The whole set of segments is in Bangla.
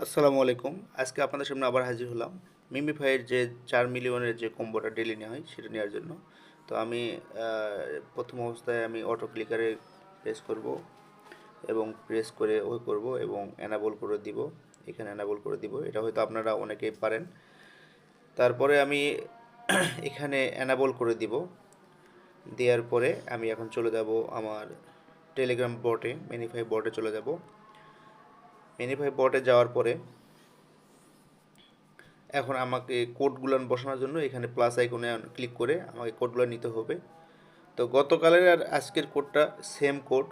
আসসালামু আলাইকুম। আজকে আপনাদের সামনে আবার হাজির হলাম। মিমিফাইয়ের যে ৪ মিলিয়নের যে কম্বোটা ডেইলি নেওয়া হয় সেটা নেওয়ার জন্য। তো আমি আ ১ম অবস্থায় আমি অটো ক্লিকারে প্রেস করব এবং প্রেস করে করব এবং এনেবল করে দিব। এখানে এনেবল করে দিব। এটা হয়তো আপনারা অনেকেই পারেন। তারপরে আমি এখানে এনেবল করে দিব। দেওয়ার পরে আমি এখন চলে যাব আমার টেলিগ্রাম বটে, মিনিফাই বটে চলে যাব। মিনিফাই বটে যাওয়ার পরে এখন আমাকে কোডগুলো বসানোর জন্য এখানে প্লাস আইকনে ক্লিক করে আমাকে কোডগুলো নিতে হবে। তো গতকালের আর আজকের কোডটা সেম কোড।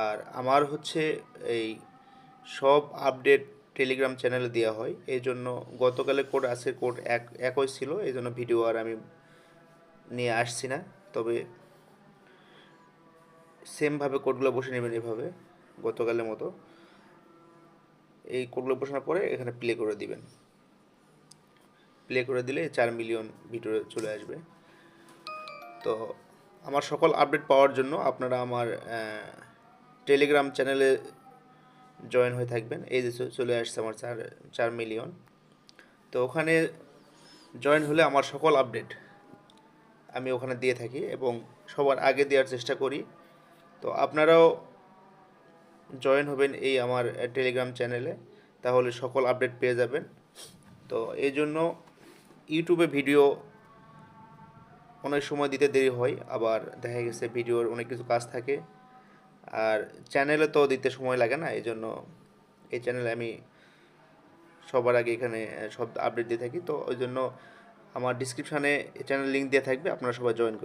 আর আমার হচ্ছে এই সব আপডেট টেলিগ্রাম চ্যানেলে দেওয়া হয়, এই জন্য গতকালের কোড আজকের কোড একই ছিল, এই জন্য ভিডিও আর আমি নিয়ে আসছি না। তবে সেমভাবে কোডগুলো বসে নেবেন এভাবে, গতকালের মতো। এই কোডগুলো বসানোর পরে এখানে প্লে করে দিবেন। প্লে করে দিলে ৪ মিলিয়ন ভিডিও চলে আসবে। তো আমার সকল আপডেট পাওয়ার জন্য আপনারা আমার টেলিগ্রাম চ্যানেলে জয়েন হয়ে থাকবেন। এই যে চলে আসছে আমার ৪ মিলিয়ন। তো ওখানে জয়েন হলে আমার সকল আপডেট আমি ওখানে দিয়ে থাকি এবং সবার আগে দেওয়ার চেষ্টা করি। তো আপনারাও জয়েন হবেন এই আমার টেলিগ্রাম চ্যানেলে, তাহলে সকল আপডেট পেয়ে যাবেন। তো এই জন্য ইউটিউবে ভিডিও অনেক সময় দিতে দেরি হয়, আবার দেখা গেছে ভিডিওর অনেক কিছু কাজ থাকে, আর চ্যানেলে তো দিতে সময় লাগে না। এই জন্য এই চ্যানেলে আমি সবার আগে এখানে সব আপডেট দিয়ে থাকি। তো ওই জন্য আমার ডিসক্রিপশানে চ্যানেল লিঙ্ক দেওয়া থাকবে, আপনারা সবাই জয়েন করবেন।